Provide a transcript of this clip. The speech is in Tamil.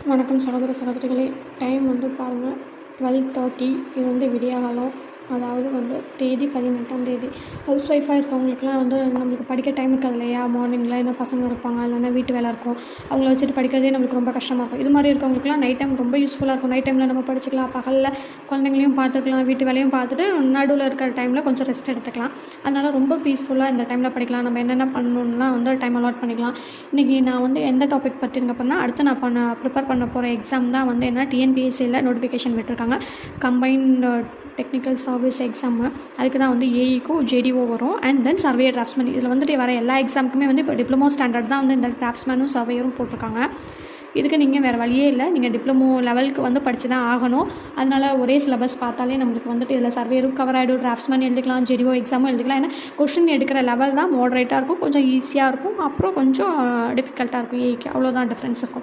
வணக்கம் சகோதர சகோதரிகளே. டைம் வந்து பாருங்கள் 12:30. இது வந்து விடியகாலம். அதாவது வந்து தேதி 18ஆம். ஹவுஸ் ஒய்ஃபாக இருக்கவங்களுக்குலாம் வந்து நம்மளுக்கு படிக்க டைம் இருக்காது இல்லையா? மார்னிங்கில் என்ன பசங்க இருப்பாங்க, இல்லைன்னா வீட்டு வேலை இருக்கும். அவங்கள வச்சுட்டு படிக்கிறதே நம்மளுக்கு ரொம்ப கஷ்டமாக இருக்கும். இது மாதிரி இருக்கவங்களுக்குலாம் நைட் டைம் ரொம்ப யூஸ்ஃபுல்லாக இருக்கும். நைட் டைமில் நம்ம படிச்சுக்கலாம், பகலில் குழந்தைங்களையும் பார்த்துக்கலாம், வீட்டு வேலையும் பார்த்துட்டு நடுவில் இருக்கிற டைமில் கொஞ்சம் ரெஸ்ட் எடுத்துக்கலாம். அதனால் ரொம்ப பீஸ்ஃபுல்லாக இந்த டைமில் படிக்கலாம். நம்ம என்னென்ன பண்ணணும்லாம் வந்து டைம் அலாட் பண்ணிக்கலாம். இன்றைக்கி நான் வந்து எந்த டாபிக் பற்றி இருக்க போகிறேன்னா, அடுத்து நான் ப்ரிப்பேர் பண்ண போகிற எக்ஸாம் தான் வந்து என்ன டிஎன்பிஎஸ்சியில் நோட்டிஃபிகேஷன் விட்டுருக்காங்க. Combined technical service exam. அதுக்கு தான் வந்து ஏஇக்கும் ஜேடிஓ வரும். And then surveyor draughtsman. இதில் வந்துட்டு வர எல்லா எக்ஸாமுக்குமே வந்து இப்போ டிப்ளமோ ஸ்டாண்டர்ட் தான் வந்து இந்த டிராஃப்ட்ஸ்மேனும் சர்வேயரும் போட்டிருக்காங்க. இதுக்கு நீங்கள் வேறு வழியே இல்லை, நீங்கள் டிப்ளமோ லெவலுக்கு வந்து படித்து தான் ஆகணும். அதனால் ஒரே சிலபஸ் பார்த்தாலே நம்மளுக்கு வந்துட்டு இதில் சர்வேயரும் கவர் ஆகிடும், டிராஃப்ட்ஸ்மேன் எழுதிக்கலாம், ஜேடிஓ எக்ஸாமும் எழுதிக்கலாம். ஏன்னா கொஷின் எடுக்கிற லெவல் தான் மாடரேட்டாக இருக்கும், கொஞ்சம் ஈஸியாக இருக்கும், அப்புறம் கொஞ்சம் டிஃபிகல்ட்டாக இருக்கும். ஏஇக்கு அவ்வளோதான் டிஃப்ரென்ஸ் இருக்கும்.